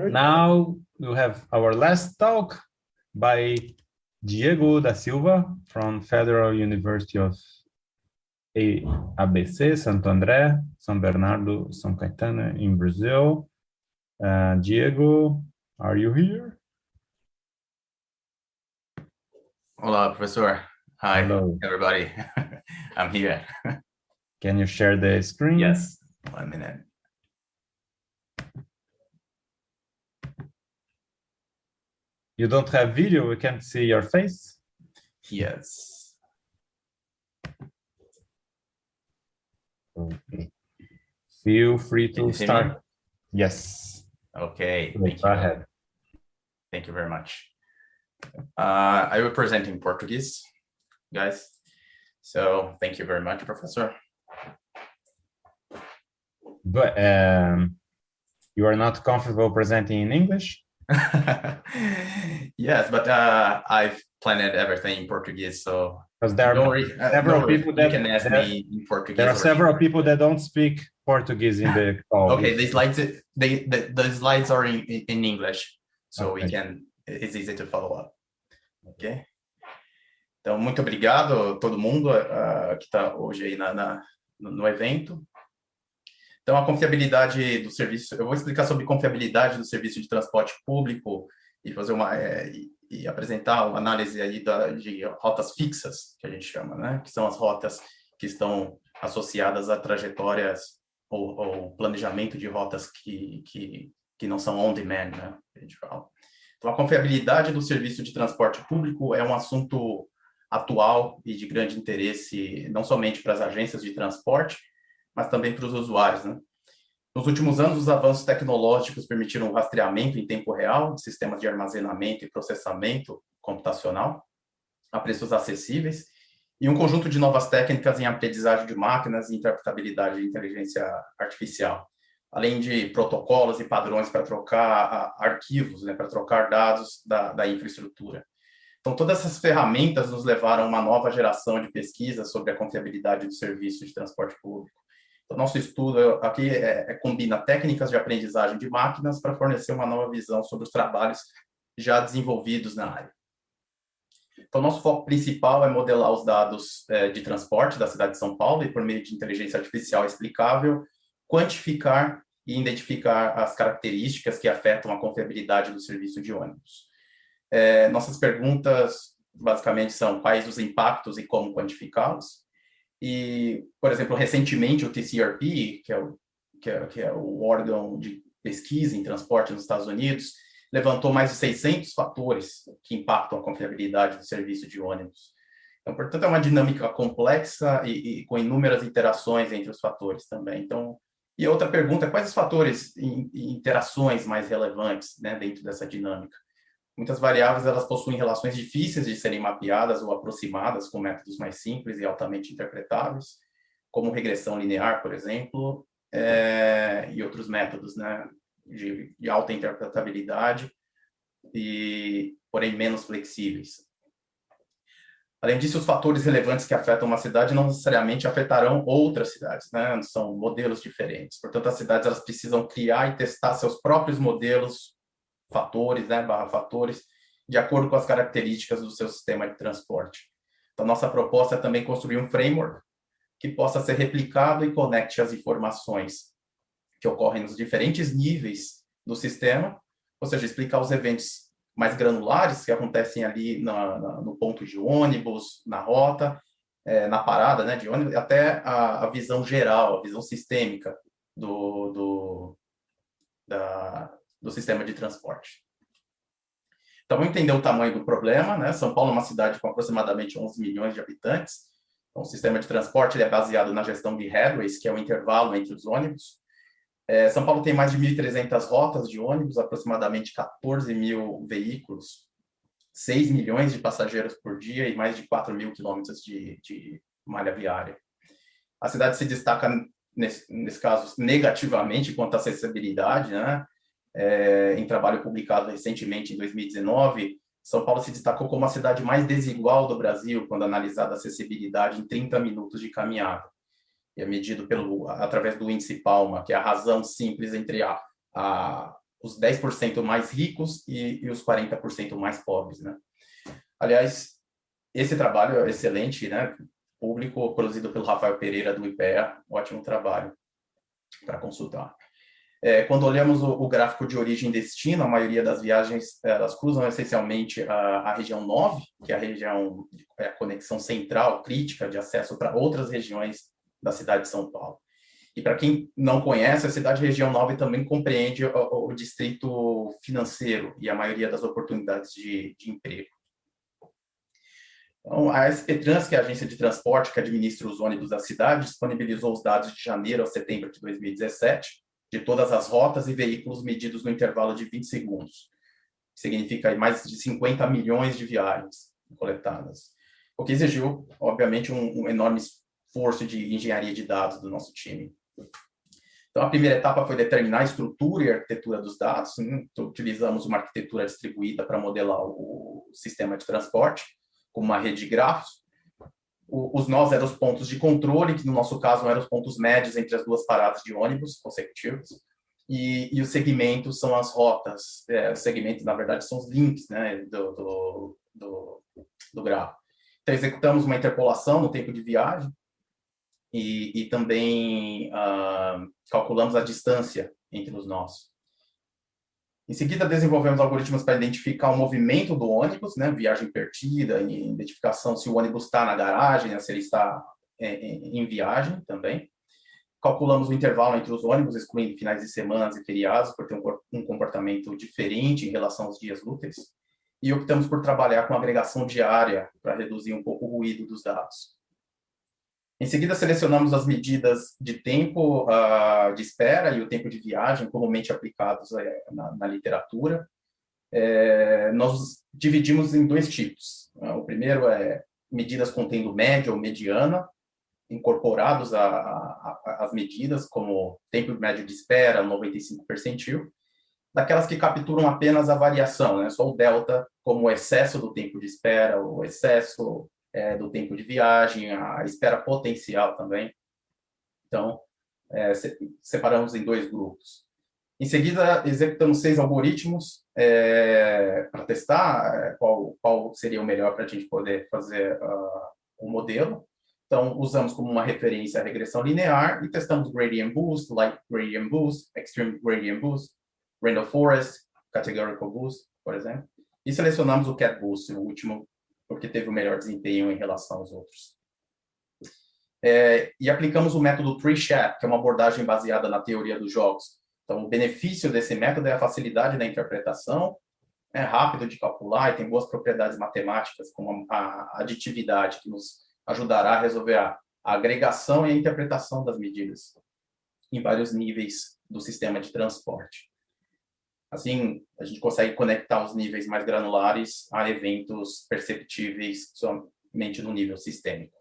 Now we'll have our last talk by Diego da Silva from Federal University of ABC, Santo André, São Bernardo, São Caetano in Brazil. Diego, are you here? Olá, professor. Hi, hello, everybody. I'm here. Can you share the screen? Yes, 1 minute. You don't have video, we can't see your face? Yes. Okay. Feel free to start. Yes. Okay, Go ahead. Thank you very much. I will present in Portuguese, guys. So thank you very much, Professor. But you are not comfortable presenting in English? Yes, but I've planned everything in Portuguese, so because there are several people that you can ask me in Portuguese. There are several people that don't speak Portuguese in the call. Okay, the slides are in English, so okay. It's easy to follow up. Ok? Então, muito obrigado a todo mundo que está hoje aí no evento. Então, a confiabilidade do serviço, eu vou explicar sobre confiabilidade do serviço de transporte público e fazer e apresentar uma análise aí de rotas fixas, que a gente chama, né? Que são as rotas que estão associadas a trajetórias ou planejamento de rotas que não são on-demand, né? A gente fala. Então, a confiabilidade do serviço de transporte público é um assunto atual e de grande interesse, não somente para as agências de transporte, mas também para os usuários, né? Nos últimos anos, os avanços tecnológicos permitiram o rastreamento em tempo real de sistemas de armazenamento e processamento computacional a preços acessíveis e um conjunto de novas técnicas em aprendizagem de máquinas e interpretabilidade de inteligência artificial, além de protocolos e padrões para trocar arquivos, né, para trocar dados da infraestrutura. Então, todas essas ferramentas nos levaram a uma nova geração de pesquisas sobre a confiabilidade do serviço de transporte público. O nosso estudo aqui combina técnicas de aprendizagem de máquinas para fornecer uma nova visão sobre os trabalhos já desenvolvidos na área. Então, nosso foco principal é modelar os dados de transporte da cidade de São Paulo e, por meio de inteligência artificial explicável, quantificar e identificar as características que afetam a confiabilidade do serviço de ônibus. Nossas perguntas, basicamente, são quais os impactos e como quantificá-los. E, por exemplo, recentemente o TCRP, que é o órgão de pesquisa em transporte nos Estados Unidos, levantou mais de 600 fatores que impactam a confiabilidade do serviço de ônibus. Então, portanto, é uma dinâmica complexa e com inúmeras interações entre os fatores também. Então, e outra pergunta, quais os fatores e interações mais relevantes, né, dentro dessa dinâmica? Muitas variáveis, elas possuem relações difíceis de serem mapeadas ou aproximadas com métodos mais simples e altamente interpretáveis, como regressão linear, por exemplo, e outros métodos, né, de alta interpretabilidade, porém menos flexíveis. Além disso, os fatores relevantes que afetam uma cidade não necessariamente afetarão outras cidades, né? São modelos diferentes. Portanto, as cidades elas precisam criar e testar seus próprios modelos, fatores, né, fatores, de acordo com as características do seu sistema de transporte. Então, nossa proposta é também construir um framework que possa ser replicado e conecte as informações que ocorrem nos diferentes níveis do sistema, ou seja, explicar os eventos mais granulares que acontecem ali no ponto de ônibus, na rota, na parada, né, de ônibus, até a visão geral, a visão sistêmica do sistema de transporte. Então, vamos entender o tamanho do problema, né? São Paulo é uma cidade com aproximadamente 11 milhões de habitantes. Então, o sistema de transporte ele é baseado na gestão de headways, que é o intervalo entre os ônibus. São Paulo tem mais de 1.300 rotas de ônibus, aproximadamente 14 mil veículos, 6 milhões de passageiros por dia e mais de 4 mil quilômetros de malha viária. A cidade se destaca, nesse caso, negativamente quanto à acessibilidade, né? Em trabalho publicado recentemente, em 2019, São Paulo se destacou como a cidade mais desigual do Brasil, quando analisada a acessibilidade em 30 minutos de caminhada. E é medido através do índice Palma, que é a razão simples entre a os 10% mais ricos e os 40% mais pobres, né? Aliás, esse trabalho é excelente, né? Público, produzido pelo Rafael Pereira, do IPEA, ótimo trabalho para consultar. Quando olhamos o gráfico de origem e destino, a maioria das viagens, elas cruzam essencialmente a região 9, que é a conexão central, crítica, de acesso para outras regiões da cidade de São Paulo. E para quem não conhece, a cidade região 9 também compreende o distrito financeiro e a maioria das oportunidades de emprego. Então, a SP Trans, que é a agência de transporte que administra os ônibus da cidade, disponibilizou os dados de janeiro a setembro de 2017, de todas as rotas e veículos medidos no intervalo de 20 segundos. Significa mais de 50 milhões de viagens coletadas. O que exigiu, obviamente, um enorme esforço de engenharia de dados do nosso time. Então, a primeira etapa foi determinar a estrutura e a arquitetura dos dados. Então, utilizamos uma arquitetura distribuída para modelar o sistema de transporte, com uma rede de grafos. Os nós eram os pontos de controle, que no nosso caso eram os pontos médios entre as duas paradas de ônibus consecutivos. E os segmentos são as rotas. Os segmentos, na verdade, são os links, né, do grafo. Então, executamos uma interpolação no tempo de viagem e também calculamos a distância entre os nós. Em seguida, desenvolvemos algoritmos para identificar o movimento do ônibus, né, viagem perdida, identificação se o ônibus está na garagem, né, se ele está em viagem também. Calculamos o intervalo entre os ônibus, excluindo finais de semana e feriados, por ter um comportamento diferente em relação aos dias úteis. E optamos por trabalhar com agregação diária para reduzir um pouco o ruído dos dados. Em seguida, selecionamos as medidas de tempo de espera e o tempo de viagem, comumente aplicados na literatura. Nós dividimos em dois tipos. O primeiro é medidas contendo média ou mediana, incorporados às medidas, como tempo médio de espera, 95 percentil, daquelas que capturam apenas a variação, né? Só o delta, como o excesso do tempo de espera, o excesso do tempo de viagem, a espera potencial também. Então, separamos em dois grupos. Em seguida, executamos 6 algoritmos para testar qual seria o melhor para a gente poder fazer o modelo. Então, usamos como uma referência a regressão linear e testamos Gradient Boost, Light Gradient Boost, Extreme Gradient Boost, Random Forest, Categorical Boost, por exemplo. E selecionamos o Cat Boost, o último, porque teve o melhor desempenho em relação aos outros. E aplicamos o método Tree Chat, que é uma abordagem baseada na teoria dos jogos. Então, o benefício desse método é a facilidade da interpretação, é rápido de calcular e tem boas propriedades matemáticas, como a aditividade, que nos ajudará a resolver a agregação e a interpretação das medidas em vários níveis do sistema de transporte. Assim, a gente consegue conectar os níveis mais granulares a eventos perceptíveis somente no nível sistêmico.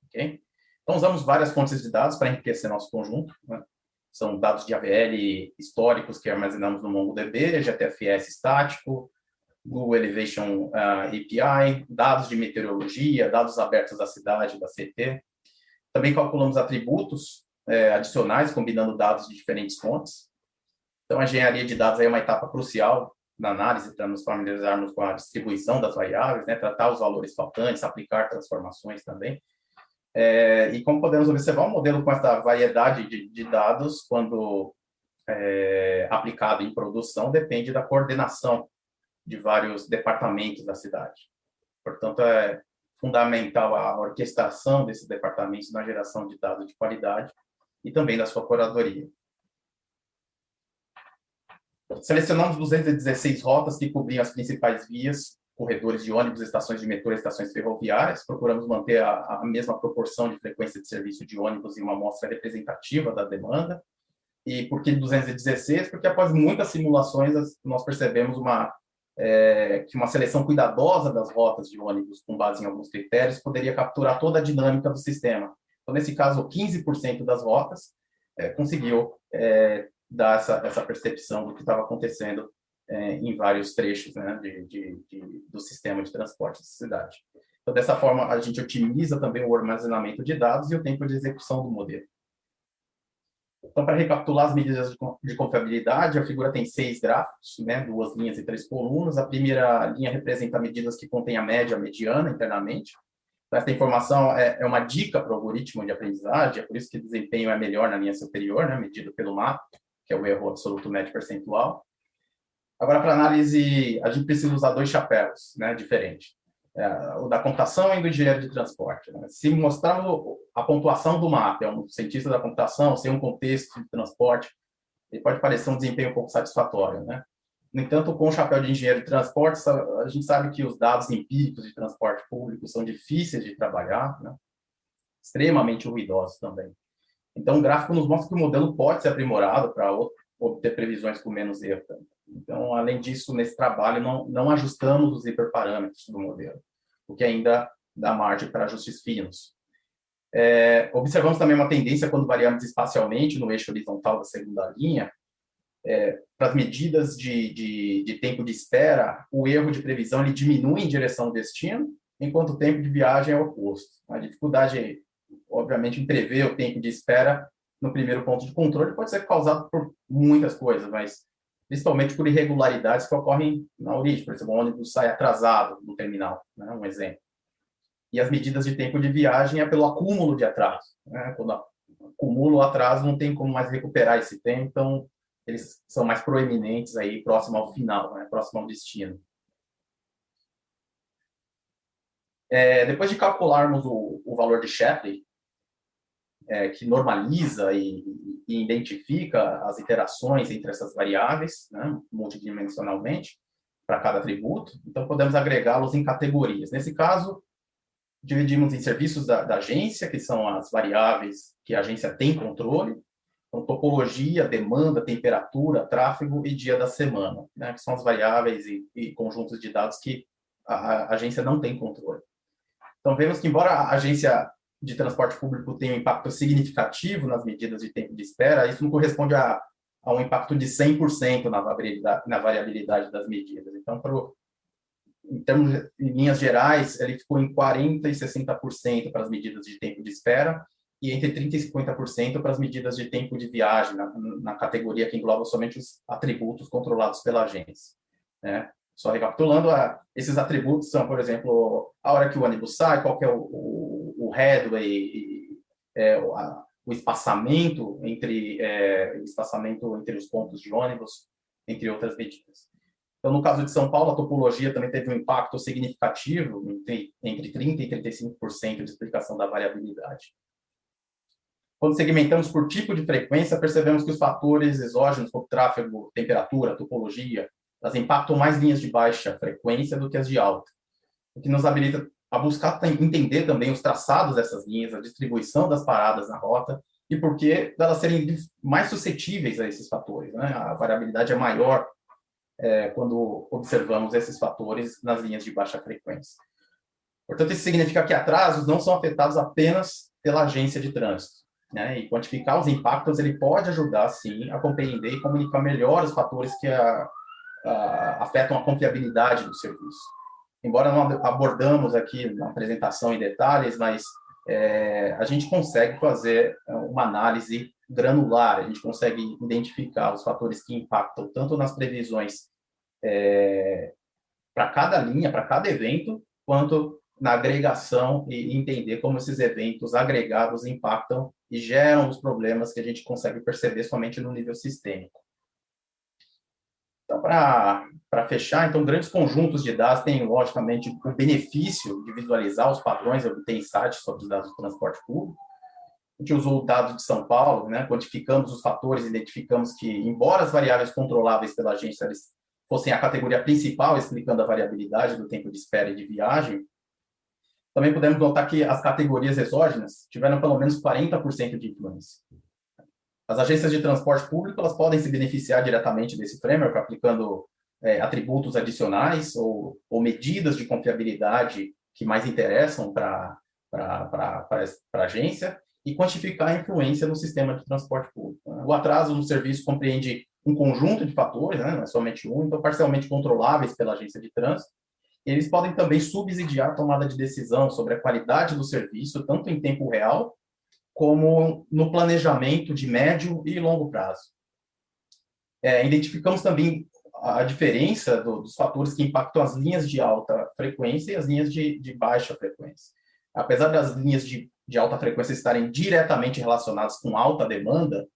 Okay? Então, usamos várias fontes de dados para enriquecer nosso conjunto, né? São dados de AVL históricos que armazenamos no MongoDB, GTFS estático, Google Elevation API, dados de meteorologia, dados abertos da cidade, da CT. Também calculamos atributos adicionais, combinando dados de diferentes fontes. Então, a engenharia de dados é uma etapa crucial na análise para nos familiarizarmos com a distribuição das variáveis, né, tratar os valores faltantes, aplicar transformações também. E como podemos observar, um modelo com essa variedade de dados, quando aplicado em produção, depende da coordenação de vários departamentos da cidade. Portanto, é fundamental a orquestração desses departamentos na geração de dados de qualidade e também da sua curadoria. Selecionamos 216 rotas que cobriam as principais vias, corredores de ônibus, estações de metrô e estações ferroviárias. Procuramos manter a mesma proporção de frequência de serviço de ônibus em uma amostra representativa da demanda. E por que 216? Porque após muitas simulações, nós percebemos que uma seleção cuidadosa das rotas de ônibus, com base em alguns critérios, poderia capturar toda a dinâmica do sistema. Então, nesse caso, 15% das rotas conseguiu dar essa percepção do que estava acontecendo em vários trechos, né, do sistema de transporte da cidade. Então, dessa forma, a gente otimiza também o armazenamento de dados e o tempo de execução do modelo. Então, para recapitular as medidas de confiabilidade, a figura tem 6 gráficos, né, 2 linhas e 3 colunas. A primeira linha representa medidas que contêm a média, a mediana internamente. Então, essa informação é uma dica para o algoritmo de aprendizagem, é por isso que o desempenho é melhor na linha superior, né, medido pelo MAP, que é o erro absoluto médio percentual. Agora, para análise, a gente precisa usar 2 chapéus, né, diferentes. O da computação e do engenheiro de transporte. Né? Se mostrar a pontuação do MAP, é um cientista da computação, sem um contexto de transporte, ele pode parecer um desempenho um pouco satisfatório. Né? No entanto, com o chapéu de engenheiro de transporte, a gente sabe que os dados empíricos de transporte público são difíceis de trabalhar, né? Extremamente ruidosos também. Então, o gráfico nos mostra que o modelo pode ser aprimorado para obter previsões com menos erro. Então, além disso, nesse trabalho, não ajustamos os hiperparâmetros do modelo, o que ainda dá margem para ajustes finos. Observamos também uma tendência quando variamos espacialmente no eixo horizontal da segunda linha, para as medidas de tempo de espera, o erro de previsão ele diminui em direção ao destino, enquanto o tempo de viagem é o oposto. A dificuldade, obviamente, em prever o tempo de espera no primeiro ponto de controle pode ser causado por muitas coisas, mas principalmente por irregularidades que ocorrem na origem. Por exemplo, o ônibus sai atrasado no terminal, né? Um exemplo. E as medidas de tempo de viagem é pelo acúmulo de atraso. Né? Quando acumula o atraso, não tem como mais recuperar esse tempo, então eles são mais proeminentes aí próximo ao final, né? Próximo ao destino. Depois de calcularmos o valor de Shapley, que normaliza e identifica as interações entre essas variáveis, né, multidimensionalmente, para cada atributo, então podemos agregá-los em categorias. Nesse caso, dividimos em serviços da agência, que são as variáveis que a agência tem controle, então, topologia, demanda, temperatura, tráfego e dia da semana, né, que são as variáveis e conjuntos de dados que a agência não tem controle. Então, vemos que, embora a agência de transporte público tenha um impacto significativo nas medidas de tempo de espera, isso não corresponde a um impacto de 100% na variabilidade das medidas. Então, em linhas gerais, ele ficou em 40% e 60% para as medidas de tempo de espera e entre 30% e 50% para as medidas de tempo de viagem, na categoria que engloba somente os atributos controlados pela agência. Né? Só recapitulando, esses atributos são, por exemplo, a hora que o ônibus sai, qual que é o headway, o espaçamento entre os pontos de ônibus, entre outras medidas. Então, no caso de São Paulo, a topologia também teve um impacto significativo, entre 30% e 35% de explicação da variabilidade. Quando segmentamos por tipo de frequência, percebemos que os fatores exógenos, como tráfego, temperatura, topologia, elas impactam mais linhas de baixa frequência do que as de alta, o que nos habilita a buscar entender também os traçados dessas linhas, a distribuição das paradas na rota e por que elas serem mais suscetíveis a esses fatores. Né? A variabilidade é maior quando observamos esses fatores nas linhas de baixa frequência. Portanto, isso significa que atrasos não são afetados apenas pela agência de trânsito. Né? E quantificar os impactos ele pode ajudar, sim, a compreender e comunicar melhor os fatores que afetam a confiabilidade do serviço. Embora não abordamos aqui na apresentação em detalhes, mas a gente consegue fazer uma análise granular, a gente consegue identificar os fatores que impactam tanto nas previsões para cada linha, para cada evento, quanto na agregação e entender como esses eventos agregados impactam e geram os problemas que a gente consegue perceber somente no nível sistêmico. Então, para fechar, então, grandes conjuntos de dados têm, logicamente, o benefício de visualizar os padrões e obter insights sobre os dados do transporte público. A gente usou o dado de São Paulo, né, quantificamos os fatores, identificamos que, embora as variáveis controláveis pela agência fossem a categoria principal explicando a variabilidade do tempo de espera e de viagem, também podemos notar que as categorias exógenas tiveram pelo menos 40% de influência. As agências de transporte público elas podem se beneficiar diretamente desse framework, aplicando atributos adicionais ou medidas de confiabilidade que mais interessam para a agência e quantificar a influência no sistema de transporte público. O atraso no serviço compreende um conjunto de fatores, né, não é somente um, então parcialmente controláveis pela agência de trânsito. Eles podem também subsidiar a tomada de decisão sobre a qualidade do serviço, tanto em tempo real, como no planejamento de médio e longo prazo. Identificamos também a diferença dos fatores que impactam as linhas de alta frequência e as linhas de baixa frequência. Apesar das linhas de alta frequência estarem diretamente relacionadas com alta demanda,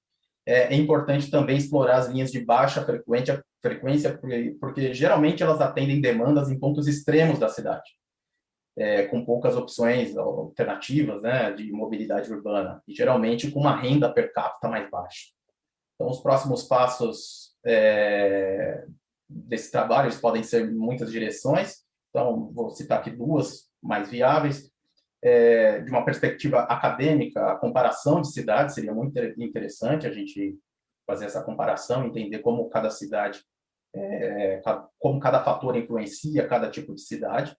é importante também explorar as linhas de baixa frequência porque geralmente elas atendem demandas em pontos extremos da cidade, com poucas opções alternativas, né, de mobilidade urbana, e geralmente com uma renda per capita mais baixa. Então, os próximos passos desse trabalho, eles podem ser em muitas direções. Então, vou citar aqui duas mais viáveis. De uma perspectiva acadêmica, a comparação de cidades seria muito interessante a gente fazer essa comparação, entender como cada cidade, como cada fator influencia cada tipo de cidade.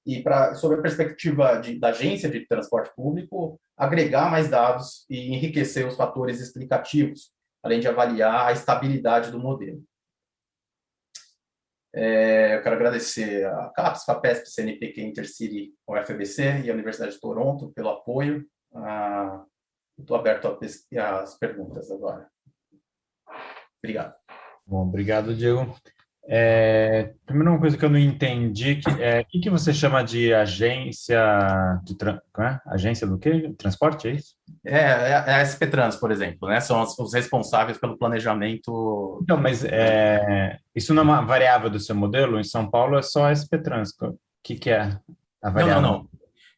E sobre a perspectiva da agência de transporte público, agregar mais dados e enriquecer os fatores explicativos, além de avaliar a estabilidade do modelo. Eu quero agradecer a CAPES, FAPESP, CNPq, Intercity, UFABC e a Universidade de Toronto pelo apoio. Estou aberto às perguntas agora. Obrigado. Bom, obrigado, Diego. Primeiro, uma coisa que eu não entendi, que você chama de agência agência do quê? Transporte, é isso? A SP Trans, por exemplo, né? São os responsáveis pelo planejamento. Então, mas isso não é uma variável do seu modelo? Em São Paulo é só SP Trans. O que é a variável? Não.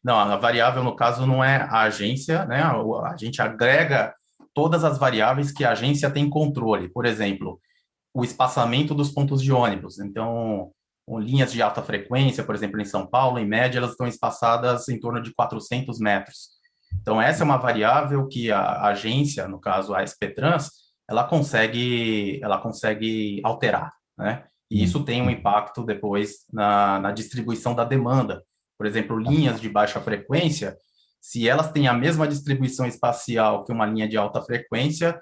Não, a variável, no caso, não é a agência, né? A gente agrega todas as variáveis que a agência tem controle. Por exemplo, o espaçamento dos pontos de ônibus. Então, linhas de alta frequência, por exemplo, em São Paulo, em média, elas estão espaçadas em torno de 400 metros. Então, essa é uma variável que a agência, no caso a SP Trans, ela consegue alterar, né? E isso tem um impacto depois na distribuição da demanda. Por exemplo, linhas de baixa frequência, se elas têm a mesma distribuição espacial que uma linha de alta frequência,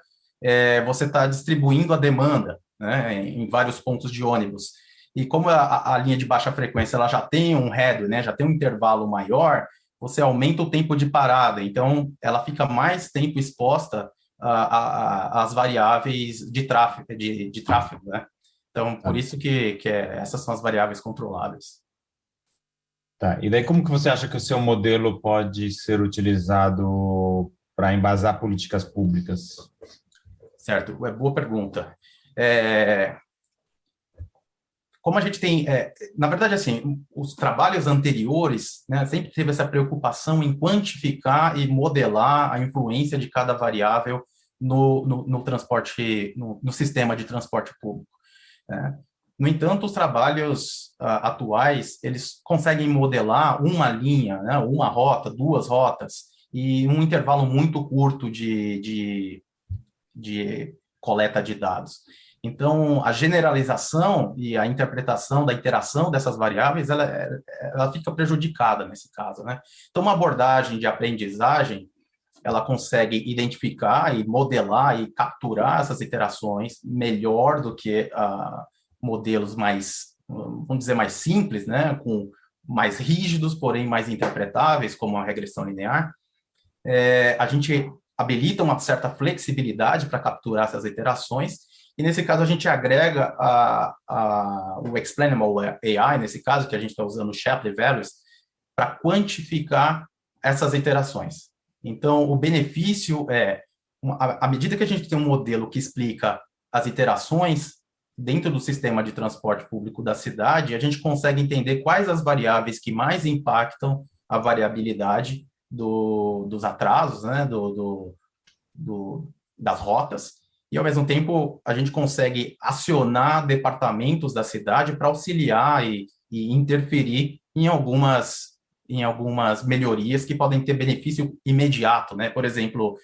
você está distribuindo a demanda, né, em vários pontos de ônibus. E como a linha de baixa frequência ela já tem um header, né, já tem um intervalo maior, você aumenta o tempo de parada, então ela fica mais tempo exposta às variáveis de tráfego, né? Então, por isso que essas são as variáveis controláveis. Tá, e daí como que você acha que o seu modelo pode ser utilizado para embasar políticas públicas? Certo, boa pergunta. Como a gente tem, na verdade, assim, os trabalhos anteriores, né, sempre teve essa preocupação em quantificar e modelar a influência de cada variável no transporte, no sistema de transporte público. Né? No entanto, os trabalhos atuais, eles conseguem modelar uma linha, né, uma rota, duas rotas, e um intervalo muito curto de coleta de dados. Então, a generalização e a interpretação da interação dessas variáveis, ela fica prejudicada nesse caso, né? Então, uma abordagem de aprendizagem, ela consegue identificar e modelar e capturar essas interações melhor do que modelos mais, vamos dizer, mais simples, né? Com mais rígidos, porém mais interpretáveis, como a regressão linear. A gente habilita uma certa flexibilidade para capturar essas iterações, e nesse caso a gente agrega o Explainable AI, nesse caso, que a gente está usando o Shapley Values, para quantificar essas iterações. Então, o benefício à medida que a gente tem um modelo que explica as iterações dentro do sistema de transporte público da cidade, a gente consegue entender quais as variáveis que mais impactam a variabilidade dos atrasos, né, das rotas, e, ao mesmo tempo, a gente consegue acionar departamentos da cidade para auxiliar e interferir em algumas melhorias que podem ter benefício imediato, né? Por exemplo,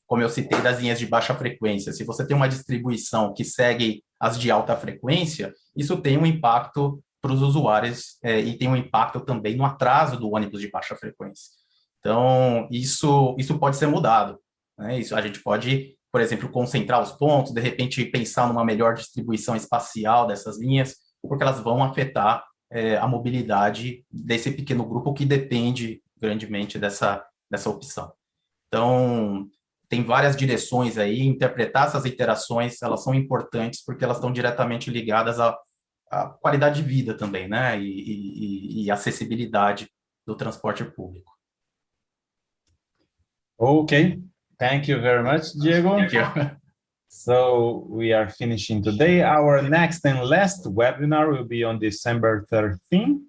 como eu citei das linhas de baixa frequência, se você tem uma distribuição que segue as de alta frequência, isso tem um impacto para os usuários e tem um impacto também no atraso do ônibus de baixa frequência. Então, isso pode ser mudado, né? Isso a gente pode, por exemplo, concentrar os pontos, de repente pensar numa melhor distribuição espacial dessas linhas, porque elas vão afetar a mobilidade desse pequeno grupo que depende grandemente dessa opção. Então, tem várias direções aí, interpretar essas interações, elas são importantes porque elas estão diretamente ligadas à qualidade de vida também, né? E acessibilidade do transporte público. Okay, thank you very much, Diego. Thank you. So we are finishing today. Our next and last webinar will be on December 13th,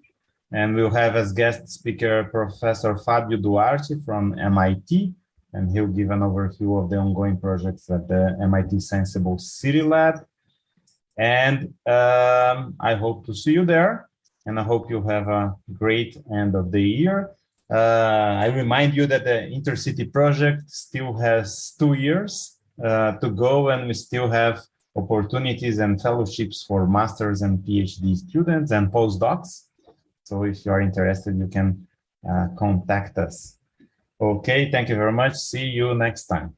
and we'll have as guest speaker Professor Fabio Duarte from MIT, and he'll give an overview of the ongoing projects at the MIT Sensible City Lab. And I hope to see you there, and I hope you have a great end of the year. I remind you that the Intercity project still has 2 years to go, and we still have opportunities and fellowships for masters and PhD students and postdocs. So if you are interested, you can contact us. Okay, thank you very much. See you next time.